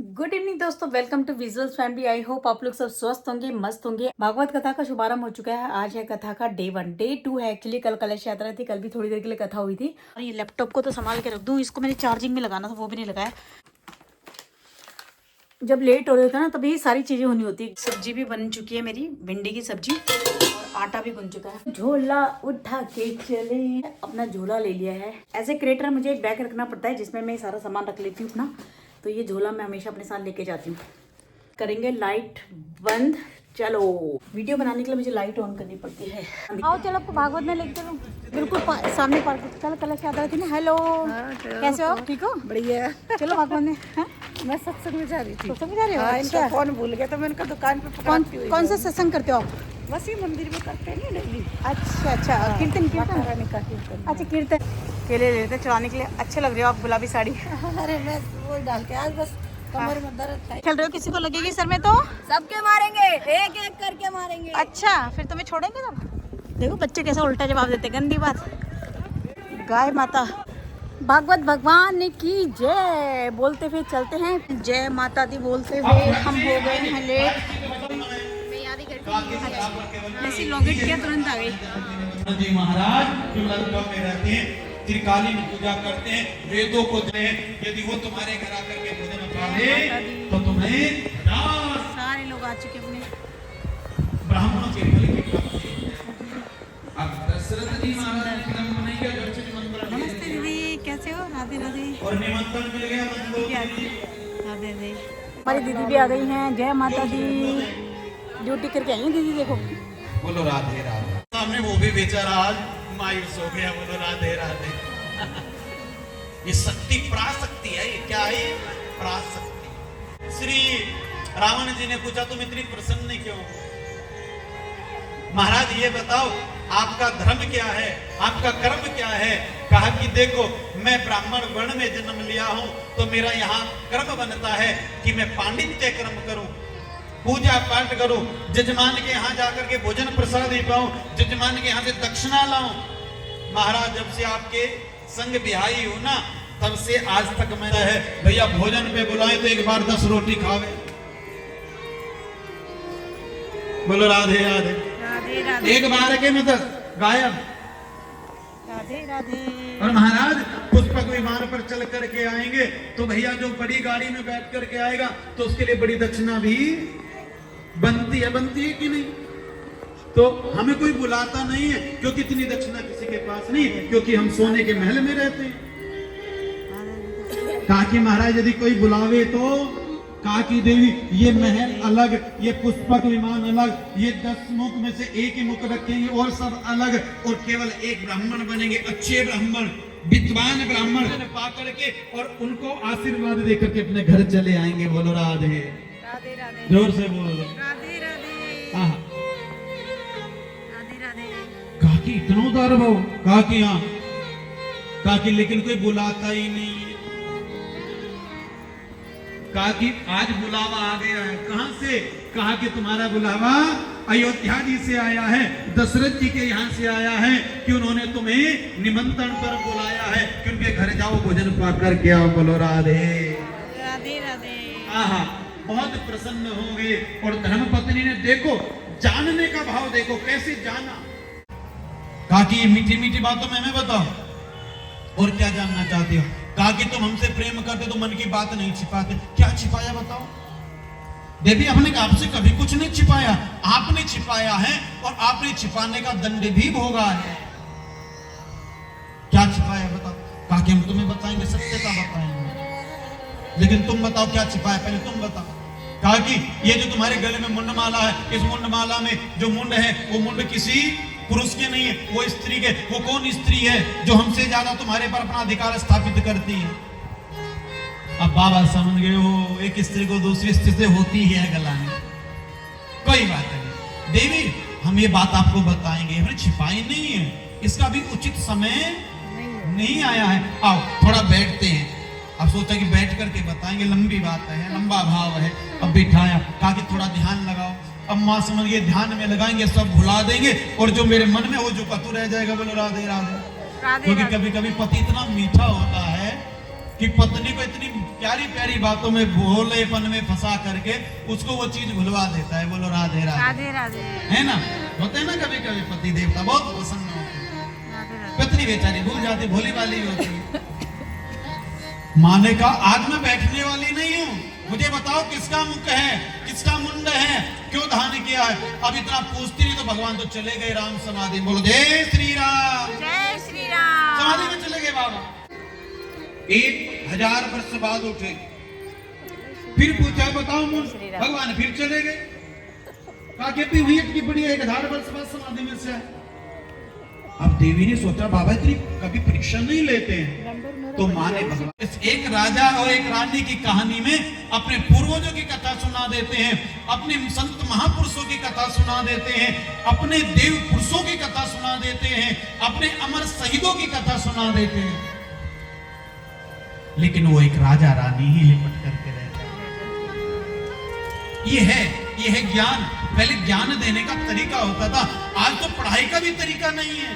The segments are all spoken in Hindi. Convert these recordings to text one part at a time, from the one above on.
गुड इवनिंग दोस्तों, welcome to visuals family. I hope आप लोग सब स्वस्थ होंगे, मस्त होंगे। भागवत कथा का शुभारंभ हो चुका है। आज है कथा का डे 1। डे 2 है एक्चुअली। कल कलश यात्रा थी, कल भी थोड़ी देर के लिए कथा हुई थी। और ये लैपटॉप को तो संभाल के रख दूं, इसको मैंने चार्जिंग में लगाना था, वो भी नहीं लगाया। जब लेट हो रहा था ना तभी सारी चीजें होनी होती। सब्जी भी बन चुकी है मेरी, भिंडी की सब्जी, और आटा भी गूंद चुका है। झोला उठा के चले, अपना झोला ले लिया है। एज ए क्रिएटर मुझे एक बैग रखना पड़ता है जिसमें मैं सारा सामान रख लेती हूँ अपना, तो ये झोला मैं हमेशा अपने साथ लेके जाती हूँ। करेंगे लाइट बंद। चलो, वीडियो बनाने के लिए मुझे लाइट ऑन करनी पड़ती है। आओ चलो, आपको भागवत में लेके चलो। बिल्कुल सामने पार्क। कल कलश यात्रा थी ना। हेलो, कैसे हो? ठीक हो? बढ़िया। चलो भागवत में। मैं सत्संग में जा रही थी। सत्संग में जा रहे हो? इनका फोन भूल गया तो मैं इनका दुकान पे कौन सा सत्संग करते हो आप? बस ये मंदिर में करते नहीं डेली। अच्छा अच्छा, कीर्तन कीर्तन। रानी का कीर्तन। अच्छा कीर्तन। केले लेते चलाने के लिए। अच्छे लग रहे हो आप, गुलाबी साड़ी। अरे मैं वो डाल के आज बस कमर में दर्द था। खेल रहे हो, किसी को लगेगी सर में तो सबके मारेंगे, एक एक करके मारेंगे। अच्छा, फिर तुम्हें छोड़ेंगे तब। देखो बच्चे कैसा उल्टा जवाब देते, गंदी बात। गाय माता भागवत भगवान की जय बोलते हुए चलते हैं। जय माता दी बोलते हुए हम हो गए हैं लेट। ऐसी लॉकेट किया, तुरंत आ गई। जी महाराज जो लंका में रहते हैं, त्रिकालीन पूजा करते हैं, वेदों को दे, यदि वो तुम्हारे घर आकर के भोजन पावे तो तुम्हें सारे लोग आ चुके अपने ब्राह्मणों के फल की प्राप्ति। अब दशरथ जी महाराज ने विलंब नहीं किया, घर से निमंत्रण। नमस्ते दीदी, कैसे हो? राधे राधे। और निमंत्रण मिल गया राधे राधे। हमारी दीदी भी आ गई हैं। जय माता दी। ड्यूटी करके आई है दीदी, देखो। बोलो राधे राधे। सामने वो भी बेचारा आज मायूस हो गया। बोलो राधे राधे। ये शक्ति पराशक्ति है। ये क्या है? पराशक्ति। श्री रावण जी ने पूछा तुम इतनी प्रसन्न क्यों? महाराज ये बताओ आपका धर्म क्या है, आपका कर्म क्या है? कहा कि देखो मैं ब्राह्मण वर्ण में जन्म लिया हूं तो मेरा यहाँ कर्म बनता है कि मैं पांडित्य कर्म करूं, पूजा पाठ करूं, जजमान के यहाँ जाकर के भोजन प्रसाद ही पाऊं, जजमान के यहाँ से दक्षिणा लाऊं। महाराज जब से आपके संग बिहाई हूं ना, तब से आज तक मैं है भैया भोजन पे बुलाए तो एक बार 10 रोटी खावे। बोलो राधे राधे। राधे राधे। एक बार के में 10 गायब। राधे राधे। और महाराज पुष्पक विमान पर चल करके आएंगे तो भैया जो बड़ी गाड़ी में बैठ करके आएगा तो उसके लिए बड़ी दक्षिणा भी बनती है कि नहीं? तो हमें कोई बुलाता नहीं है क्योंकि इतनी दक्षिणा किसी के पास नहीं, क्योंकि हम सोने के महल में रहते हैं। कहा कि महाराज यदि कोई बुलावे तो कहा कि देवी ये महल अलग, ये पुष्पक विमान अलग, ये 10 मुख में से एक ही मुख रखेंगे और सब अलग, और केवल एक ब्राह्मण बनेंगे, अच्छे ब्राह्मण, विद्वान ब्राह्मण पा करके, और उनको आशीर्वाद देकर के अपने घर चले आएंगे। बोलो राधे राधे राधे। जोर से बोलो राधे राधे। हाँ। राधे राधे। कहा कि इतना उदार भाव। कहा कि हाँ। कहा कि लेकिन कोई बुलाता ही नहीं। कहा कि आज बुलावा आ गया है। कहां से? कहा कि तुम्हारा बुलावा अयोध्या जी से आया है, दशरथ जी के यहाँ से आया है कि उन्होंने तुम्हें निमंत्रण पर बुलाया है कि उनके घर जाओ भोजन पाकर के आओ। बोलो राधे राधे राधे। आहा, बहुत प्रसन्न हो गए। और धर्मपत्नी ने देखो जानने का भाव, देखो कैसे जाना। कहा कि मीठी मीठी बातों में हमें बताओ और क्या जानना चाहते हो? कहा कि तुम हमसे प्रेम करते तो मन की बात नहीं छिपाते। क्या छिपाया बताओ? देवी अपने आपसे कभी कुछ नहीं छिपाया, आपने छिपाया है और आपने छिपाने का दंड भी भोगा है। क्या छिपाया बताओ? कहा कि हम तुम्हें बताएंगे, सत्यता बताएंगे, लेकिन तुम बताओ क्या छिपाया, पहले तुम बताओ। कहा कि ये जो तुम्हारे गले में मुंडमाला है, इस मुंडमाला में जो मुंड है वो मुंड किसी पुरुष के नहीं है, वो स्त्री के। वो कौन स्त्री है जो हमसे ज्यादा तुम्हारे पर अपना अधिकार स्थापित करती है? अब बाबा समझ गए हो, एक स्त्री को दूसरी स्त्री से होती है गला में। कोई बात नहीं देवी, हम ये बात आपको बताएंगे, हमने छिपाई नहीं है, इसका भी उचित समय नहीं आया है। आओ थोड़ा बैठते हैं। अब सोचा कि बैठ करके बताएंगे, लंबी बात है, लंबा भाव है। अब बिठाया, कहा कि थोड़ा ध्यान लगाओ। अब माँ समझ गए, ध्यान में लगाएंगे सब भुला देंगे और जो मेरे मन में वो जो पतु रह जाएगा। बोलो राधे राधे। क्योंकि कभी कभी पति इतना मीठा होता है कि पत्नी को इतनी प्यारी प्यारी बातों में भोलेपन में फंसा करके उसको वो चीज भुलवा देता है। बोलो राधे राधे। राधे राधे। है ना, होते हैं ना कभी कभी पति देवता बहुत प्रसन्न होते हैं, पत्नी बेचारी भूल जाती, भोली वाली होती है। माँ ने कहा आज मैं बैठने वाली नहीं हूँ, मुझे बताओ किसका मुख है, किसका मुंड है, क्यों धान किया है। अब इतना पूछती नहीं तो भगवान तो चले गए राम समाधि। बोलो जय श्री राम। जय श्री राम। समाधि में चले गए बाबा। 1000 वर्ष बाद उठे, फिर पूछा बताओ मुंड, भगवान फिर चले गए। कहा कि हुई इतनी बड़ी 1000 वर्ष बाद समाधि में से। अब देवी ने सोचा बाबा इतनी कभी परीक्षा नहीं लेते हैं, तो माँ ने भगवान इस एक राजा और एक रानी की कहानी में अपने पूर्वजों की कथा सुना देते हैं, अपने संत महापुरुषों की कथा सुना देते हैं, अपने देव पुरुषों की कथा सुना देते हैं, अपने अमर शहीदों की कथा सुना देते हैं। लेकिन वो एक राजा रानी ही लिपट करके रहते हैं। ये है ज्ञान। पहले ज्ञान देने का तरीका होता था, आज तो पढ़ाई का भी तरीका नहीं है।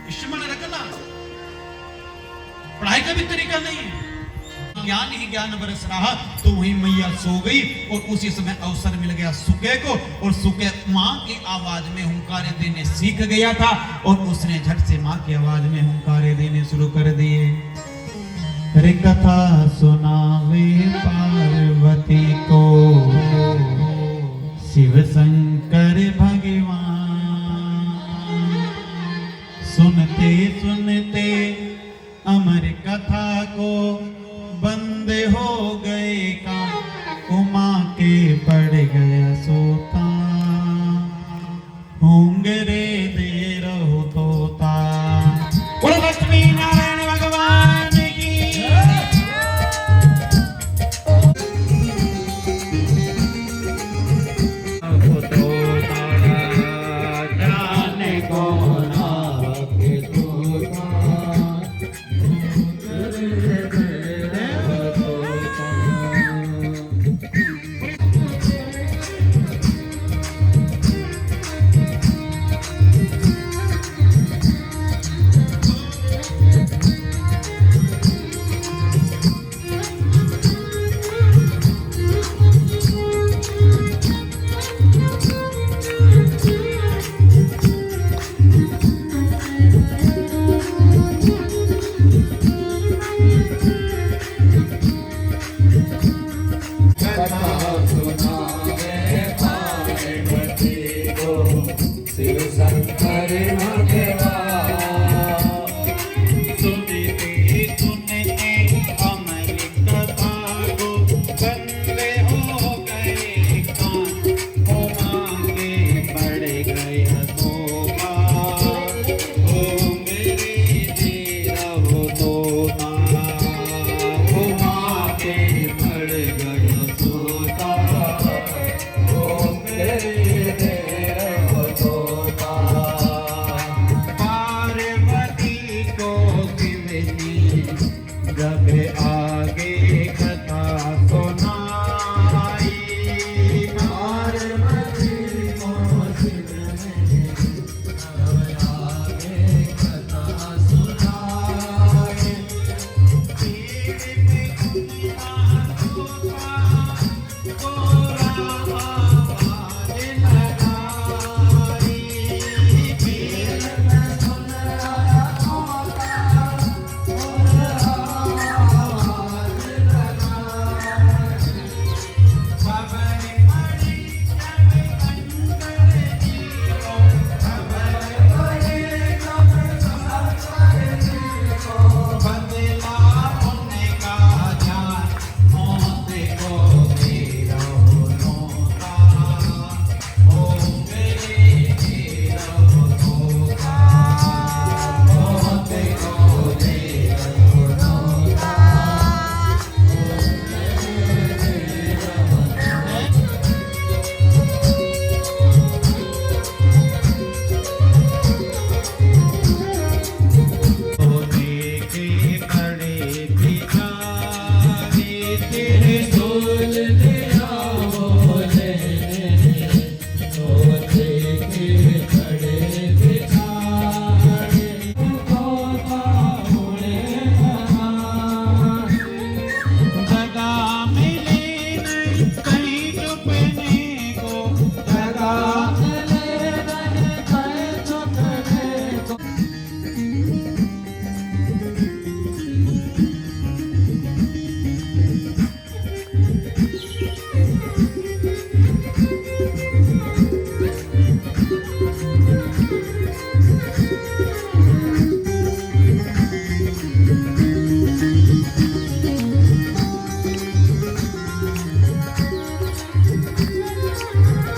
इससे मन रखना, पढ़ाई का भी तरीका नहीं है। ज्ञान ही ज्ञान बरस रहा तो वही मैया सो गई और उसी समय अवसर मिल गया सुके को, और सुके माँ की आवाज में हुंकारे देने सीख गया था और उसने झट से माँ की आवाज में हुंकारे देने शुरू कर दिए। अरे कथा सुनावे पार्वती को शिव शंकर भगवान, सुनते सुनते अमर कथा को बंद हो गए कान, उमा के पड़ गया सोता, होंगे रे दे रहो तोता। बोलो लक्ष्मी नारायण भगवान की।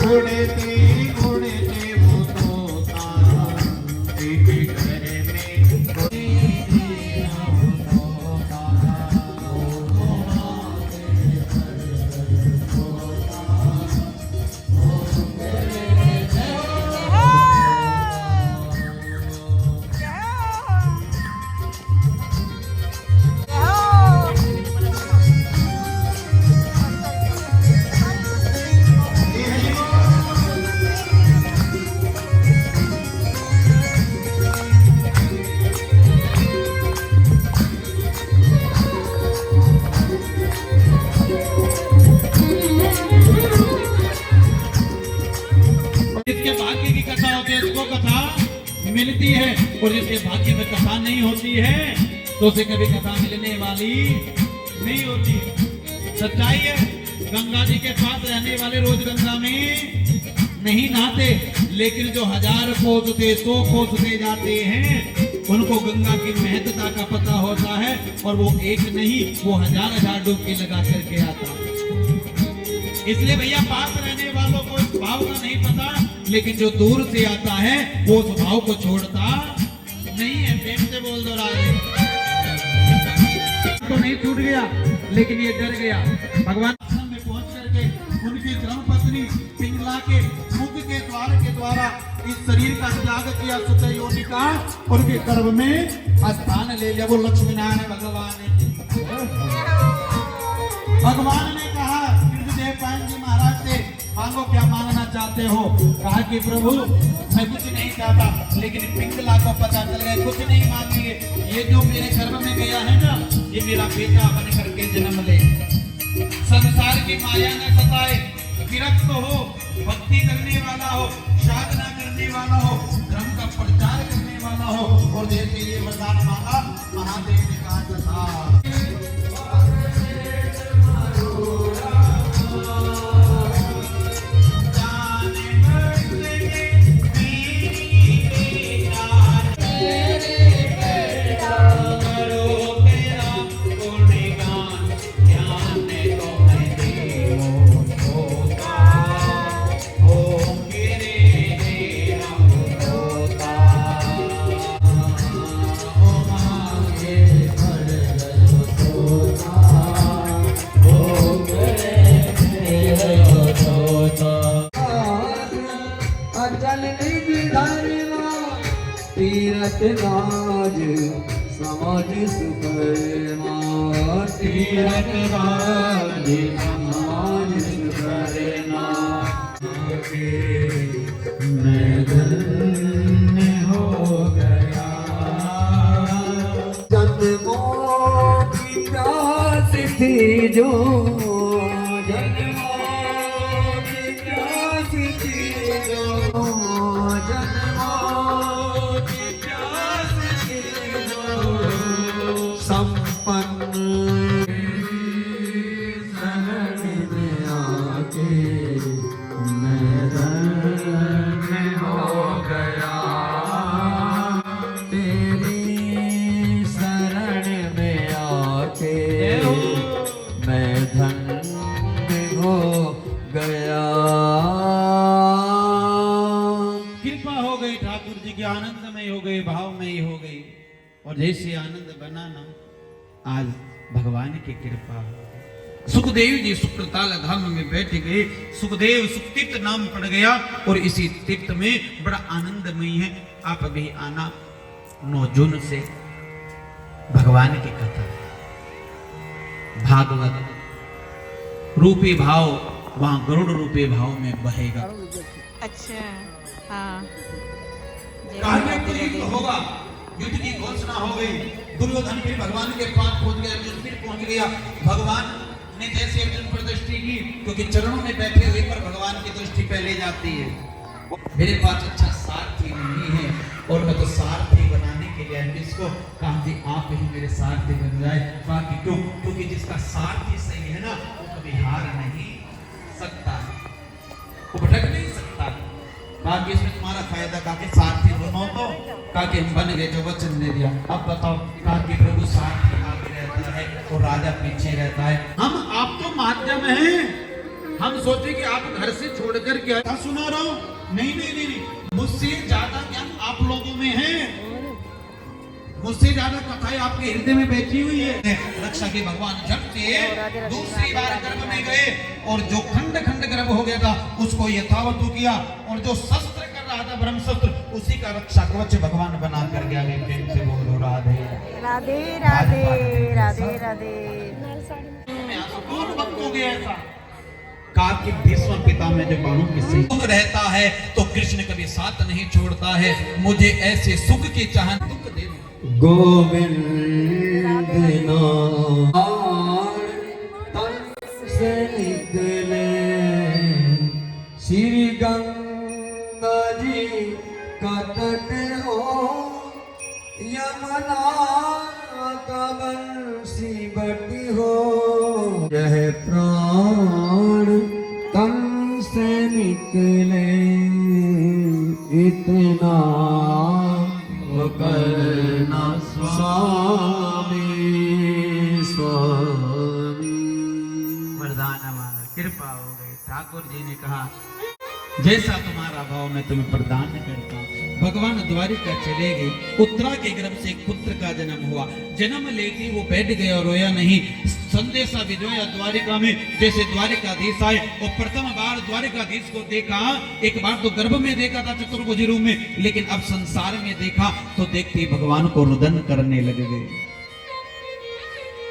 उड़ते उड़ते वो तोता एक घर में जिसके भाग्य की कथा होती है उसको कथा मिलती है, और जिसके भाग्य में कथा नहीं होती है तो उसे कभी कथा मिलने वाली नहीं होती। सच्चाई है, गंगा जी के पास रहने वाले रोज गंगा में नहीं नहाते, लेकिन जो 1000 कोस से 100 कोस से जाते हैं उनको गंगा की महत्ता का पता होता है, और वो एक नहीं वो 1000 डुबकी लगा करके आता है। इसलिए भैया पास रहने वालों को इस भाव का नहीं पता, लेकिन जो दूर से आता है वो उस भाव को छोड़ता नहीं है। प्रेम से बोल दो राधे। तो नहीं छूट गया, लेकिन ये डर गया। भगवान आश्रम में पहुंच करके उनकी धर्मपत्नी पिंगला के मुख के द्वारा इस शरीर का त्याग किया, सुत योनि का, उनके गर्भ में स्थान ले लिया। वो लक्ष्मी नारायण भगवान ने कहा पायन जी महाराज से मांगो क्या मांगना चाहते हो। कहा कि प्रभु मैं कुछ नहीं चाहता, लेकिन पिंगला को पता चल गया कुछ नहीं मांगेंगे, ये जो मेरे गर्भ में गया है ना ये मेरा बेटा बन करके जन्म ले। संसार की माया न सताए, विरक्त हो, भक्ति करने वाला हो, साधना करने वाला हो, धर्म का प्रचार करने वाला हो, और जैसे ये वरदान मांगा महादेव ने कहा था तीरथ राज समाज सुकर्मा, तीरथ राज समाज सुकर्मा, मैं धन्य हो गया। जन्मों की प्यास थी जो, जन्मों की प्यास थी जो, संपन्न शरण में आके मैं धन्य हो गया। तेरी शरण में आके मैं धन्य हो गया। कृपा हो गई ठाकुर जी की, आनंदमय हो गई, भावमयी हो गई, और जैसे आनंद बना ना आज भगवान की कृपा। सुखदेव जी सुकृताल धाम में बैठ गए, सुखदेव सुखतीर्थ नाम पड़ गया, और इसी तीर्थ में बड़ा आनंदमय है। आप अभी आना 9 जून से भगवान की कथा भागवत रूपी भाव वहां गरुड़ रूपी भाव में बहेगा। अच्छा हाँ होगा, युद्ध की घोषणा हो गई। दुर्योधन फिर भगवान के पास पहुंच गया, अर्जुन फिर पहुंच गया। भगवान ने जैसे अर्जुन पर दृष्टि की, क्योंकि चरणों में बैठे हुए पर भगवान की दृष्टि पहले जाती है। मेरे पास अच्छा सारथी नहीं है, और मैं तो सारथी बनाने के लिए किसको कहा कि आप ही मेरे सारथी बन जाए। बाकी क्यों? क्योंकि जिसका सारथी सही है ना वो कभी हार नहीं सकता, वो भटक नहीं सकता। बाकी इसमें तुम्हारा फायदा कहा कि सारथी बनो, तो कहा कि हम बन गए जो वचन दे दिया। अब बताओ, कहा कि प्रभु सारथी आगे रहता है और राजा पीछे रहता है। हम आप तो माध्यम हैं, हम सोचे कि आप घर से छोड़कर के क्या सुना रहा हूँ। नहीं नहीं नहीं नहीं, मुझसे ज्यादा ज्ञान आप लोगों में है, मुझसे ज्यादा कथाएं आपके हृदय में बैठी हुई है। रक्षा के भगवान झट से दूसरी बार गर्भ में गए और जो खंड खंड गर्भ हो गया था उसको यथावत किया, और जो शस्त्र कर रहा था ब्रह्मशस्त्र उसी का रक्षा कवच भगवान बना कर गया। प्रेम से बोलो राधे राधे राधे राधे राधे। कौन वक्त हो गया ऐसा? कहा कि भीष्म पिता में जो बाणों की सुख रहता है तो कृष्ण कभी साथ नहीं छोड़ता है। मुझे ऐसे सुख की चाहत दुख दे गोविंद नाम तन से निकले श्री गंगा जी का तट हो, यमुना का बंसी बटी हो। यह प्राण तन से निकले इतना करना स्वामी स्वामी। वरदान हमारा कृपा हो गई। ठाकुर जी ने कहा जैसा तुम्हारा भाव मैं तुम्हें प्रदान करता हूँ। भगवान द्वारिका चले गए। उत्तरा के गर्भ से एक पुत्र का जन्म हुआ। जन्म लेके वो बैठ गया और रोया नहीं। संदेशा भिजवाया द्वारिका में। जैसे द्वारिकाधीश आए और प्रथम बार द्वारिकाधीश को देखा, एक बार तो गर्भ में देखा था चतुर्भुज रूप में, लेकिन अब संसार में देखा तो देखते ही भगवान को रुदन करने लग गए।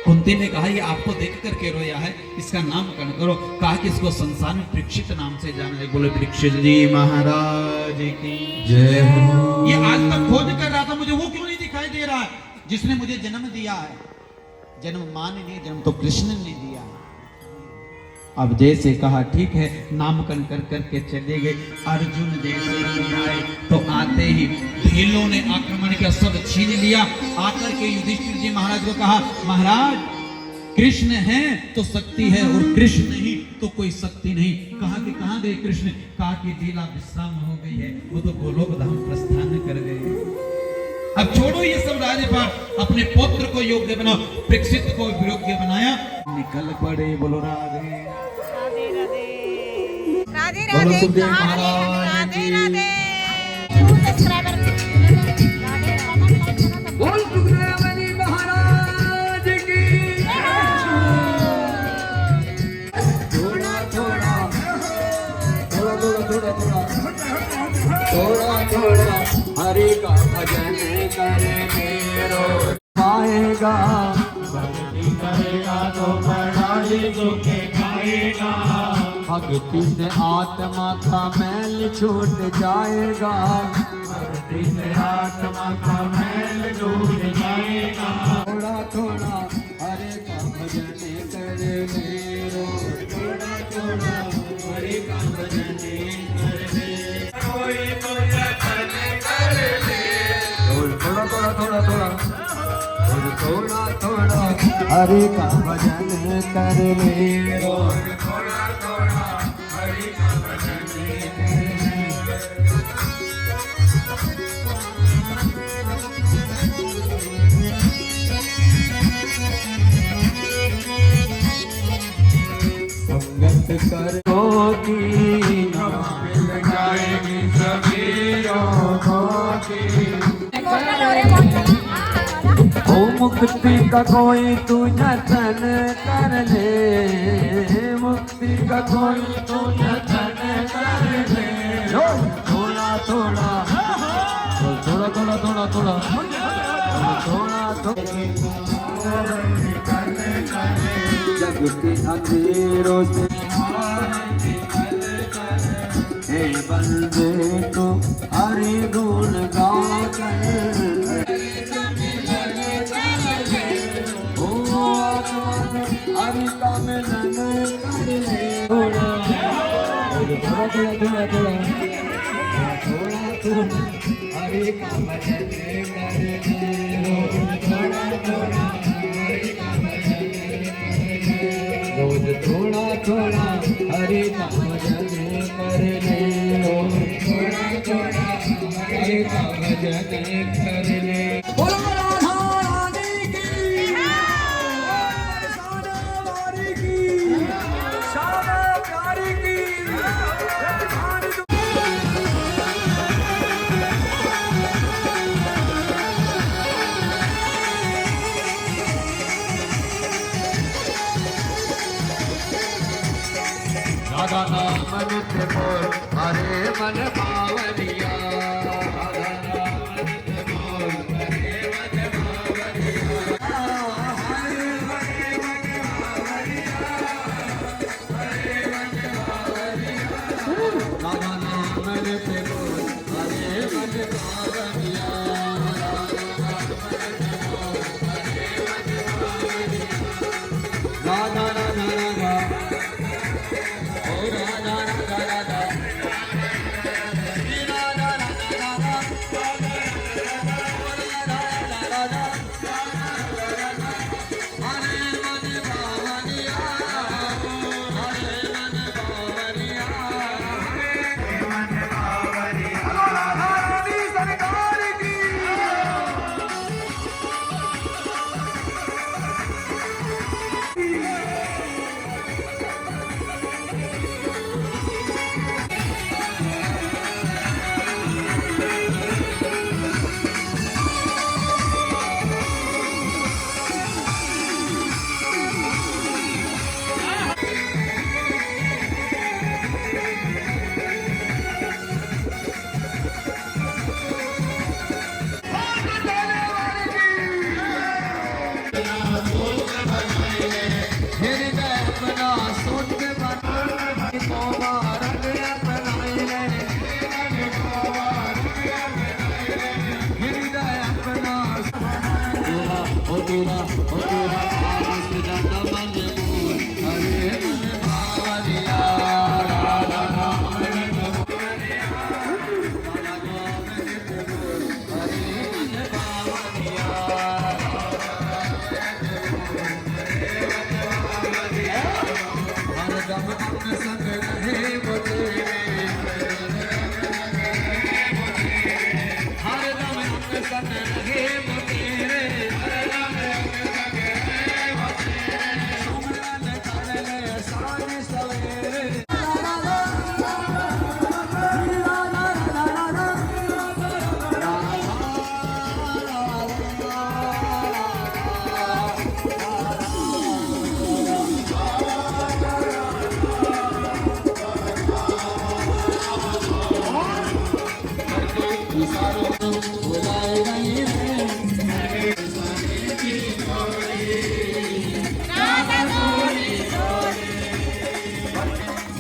कुंती ने कहा ये आपको देख करके रोया है, इसका नामकरण करो। कहा कि इसको संसार में परीक्षित नाम से जाना है। बोले परीक्षित जी महाराज की जय हो। ये आज तक खोज कर रहा था, मुझे वो क्यों नहीं दिखाई दे रहा है जिसने मुझे जन्म दिया है। जन्म मां ने नहीं, जन्म तो कृष्ण ने दिया। अब जैसे कहा ठीक है, नामकरण कर करके चले गए। अर्जुन जैसे ही आए तो आते ही भीलों ने आक्रमण किया, सब छीन लिया। आकर के युधिष्ठिर जी महाराज को कहा महाराज कृष्ण है तो शक्ति है और कृष्ण नहीं तो कोई शक्ति नहीं। कहा कि कहां गए कृष्ण? कहा कि लीला विश्राम हो गई है, वो तो गोलोक धाम प्रस्थान कर गए। अब छोड़ो ये सब राजपाट, अपने पुत्र को योग्य बनाओ। परीक्षित को योग्य बनाया, निकल पड़े। बोलो राधे राधे बोलो राधे सुखदेव महाराज राधे राधे। बोल सुखदेव जी महाराज की। थोड़ा थोड़ा थोड़ा थोड़ा थोड़ा थोड़ा थोड़ा हरि का भजन करे मेरो पाएगा। भक्ति करेगा तो बड़ाई सुख खाएगा। भक्ति से आत्मा का मैल छूट जाएगा। भक्ति से आत्मा का मैल छूट जाएगा। थोड़ा थोड़ा हरे का भजन करे मेरो। थोड़ा थोड़ा हरे का भजन करे कोई भजन कर ले। थोड़ा थोड़ा थोड़ा थोड़ा थोड़ा थोड़ा हरे का भजन कर मेरो। थोड़ा थोड़ा हरि का भजन संगत करोगी मिल जाएगी सभी रोगों की। ओ मुक्ति का कोई तू जतन कर ले। मुक्ति का कोई तू जतन कर ले। थोड़ा थोड़ा थोड़ा थोड़ा थोड़ा थोड़ा थोड़ा जग के अंधेरों से हे बंदे तो हरि गुण गाकर। हरि का मिलन कर ले। थोड़ा थोड़ा थोड़ा थोड़ा थोड़ा हरि का भजन कर ले। थोड़ा थोड़ा हरि का भजन कर ले। रोज थोड़ा थोड़ा हरि का भजन कर ले। थोड़ा थोड़ा हरि का भजन कर ले। बोलो राधा रानी की, शान प्यारी राधा नाम नित्य बोल हरे मन बावरिया राधा नाम नित्य बोल हरे मन बावरिया हरे मन बावरिया हरे मन बावरिया राधा नाम नित्य बोल हरे मन बावरिया राधा राधा राधा ओ राधा राधा राधा राधा राधा राधा हरे मन बावरिया हरे मन बावरिया हरे मन बावरिया राधा रानी सरकार की हृदय अपना सुध बनाए तोबा रंग अपनाए हृदय अपना ओ तेरा आस जन मन मूल हरे मन बावरिया राधा नाम नित्य बोल हरे मन बावरिया हरदम अंग संग रहे वो तेरे हरदम अंग संग रहे वो तेरे सुमरन कर ले सांझ सवेरे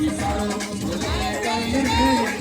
बुलाए गए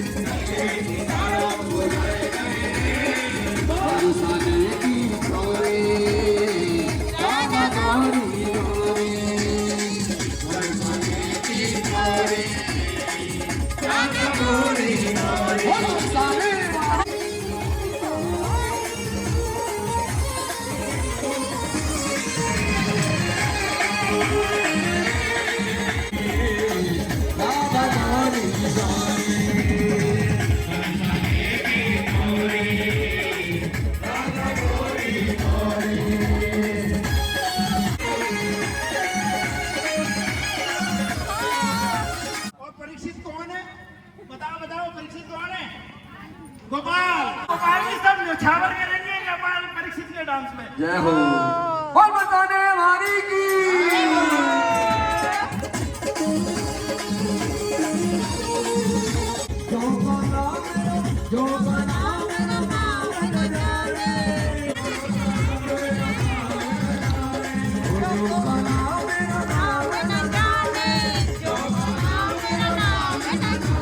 और परीक्षित कौन है? बताओ बताओ परीक्षित कौन है? गोपाल गोपाल भी सब न्यौछावर करेंगे गोपाल परीक्षित के डांस में। जय हो बोल बताने वाली की जो बना मेरा पावन जाने जो बना मेरा पावन जाने जो बना मेरा नाम जाने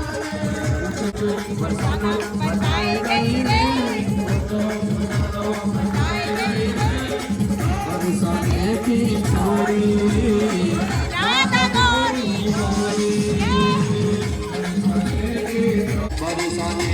बरसाने बताई गई रे बताई गई रे बरसाने की छोड़ी राधा गौरी बरसाने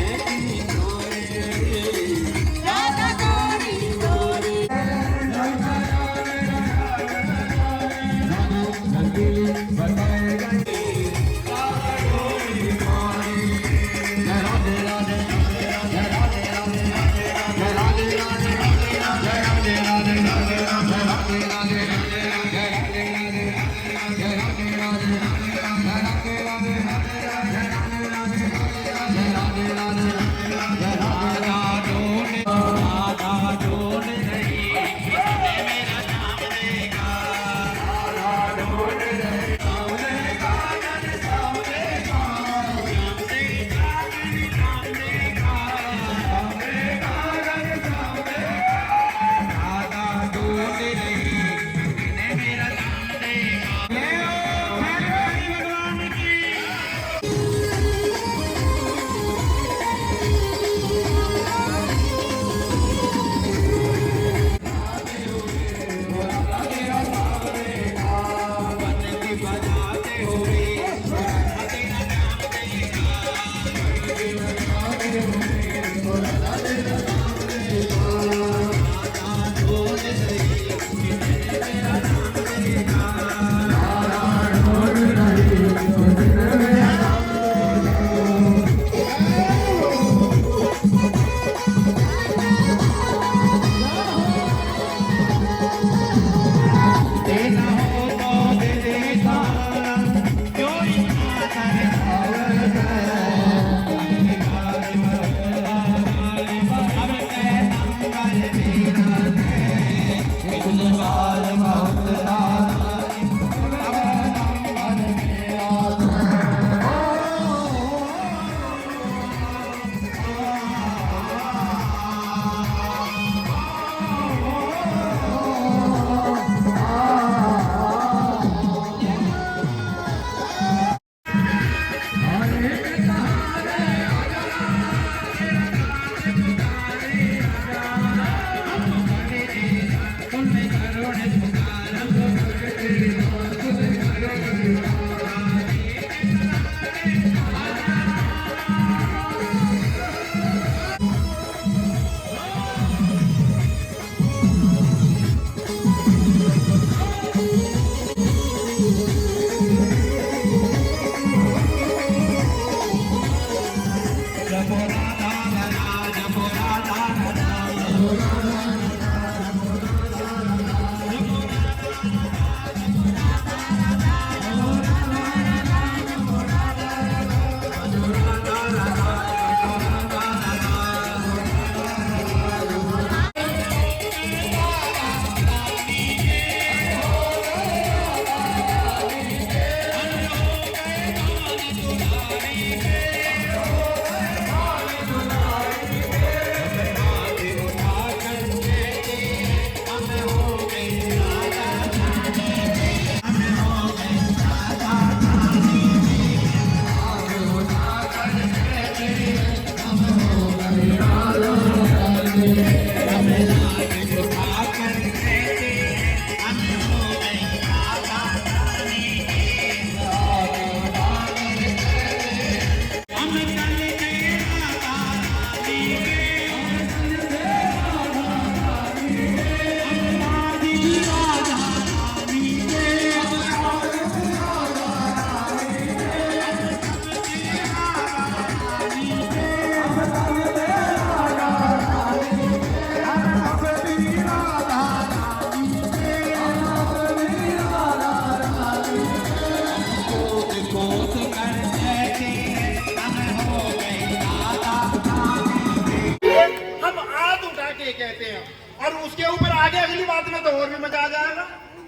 और उसके ऊपर आगे अगली बात में तो और भी मजा आ जाएगा।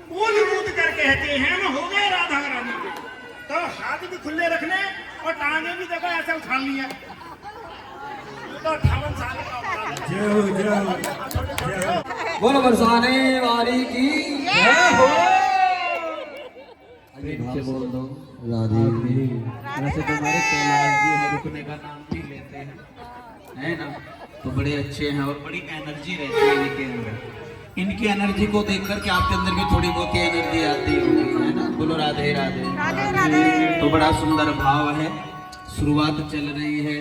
कूद कूद कर कहते हैं हम हो गए राधा रानी के। तो हाथ भी खुले रखने और टांगे भी देखो ऐसे उठा लिया। तो 58 साल का बोलो बरसाने वाली की जय हो। से बोल दो राधे। वैसे तो हमारे कैलाश जी है, रुकने का नाम भी लेते हैं, है ना? तो बड़े अच्छे हैं और बड़ी एनर्जी रहती है इनके अंदर। इनकी एनर्जी को देख करके आपके अंदर भी थोड़ी बहुत एनर्जी आती होगी, है ना? बोलो राधे राधे राधे राधे। तो बड़ा सुंदर भाव है। शुरुआत चल रही है,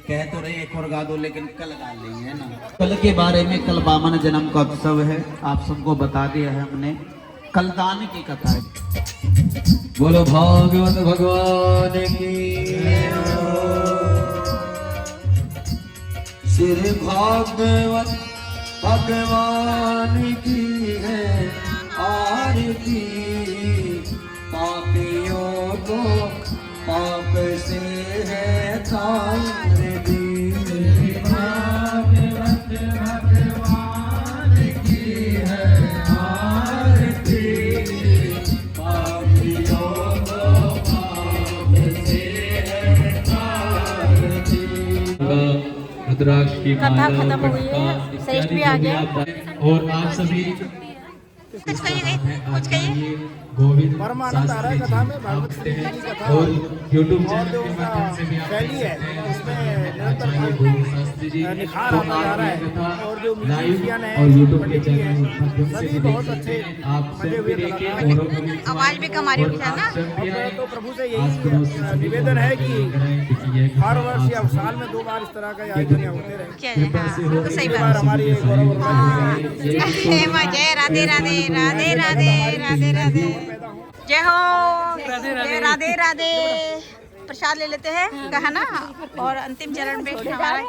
कह तो रही एक और गा दो लेकिन कल गा लेंगे, है ना? कल के बारे में, कल वामन जन्म का उत्सव है, आप सबको बता दिया है हमने। कल दान की कथा है। बोलो भागवत भगवान की। श्री भागवत भगवान की है आरती। पापियों को पाप से है तार दी। भागवत भगवान की है आरती। पापियों को पाप से है तार दी। रुद्राक्ष की कथा माला खत्म हो गई पटका है, श्रेष्ठ भी आ इत्यादि गया। जो भी आप और आप सभी कुछ कहिए। गोविंद परमानंद आ रहा है कथा में, भागवत शास्त्री जी हैं की कथा और यूट्यूब और चैनल जो के उसका माध्यम से भी आप शैली है, उसमें निरंतर आचार्य गोविंद शास्त्री जी निखार तो आता जा आप रहा ये है। कथा और जो लाइव म्यूजिशियन है, और यूट्यूब के पंडित जी चैनल हैं, माध्यम से सभी भी देख बहुत सकते अच्छे हैं। आप बने स्वयं हुए भी देखें कलाकार औरों को भी आवाज भी कम आ रही और है क्या आप ना? स्वयं भी आए। तो प्रभु से आस पड़ोस से यही सभी निवेदन है कि क्योंकि यह हर कथा वर्ष या आप सभी साल में 2 बार इस तरह का आयोजन होते रहे। क्या है? कृपा से हाँ, हो। तो सही इस बात बार हमारी एक गौरव जय राधे राधे राधे राधे राधे राधे। जय हो। जय राधे राधे। प्रसाद ले लेते हैं, कहा ना? और अंतिम चरण पे हमारा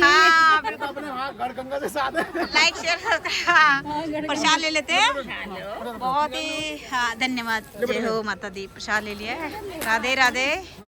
हाँ गंगा के साथ लाइक शेयर सब्सक्राइब। प्रसाद ले लेते हैं, बहुत ही हाँ धन्यवाद। जय हो माता दी। प्रसाद ले लिया है। राधे राधे।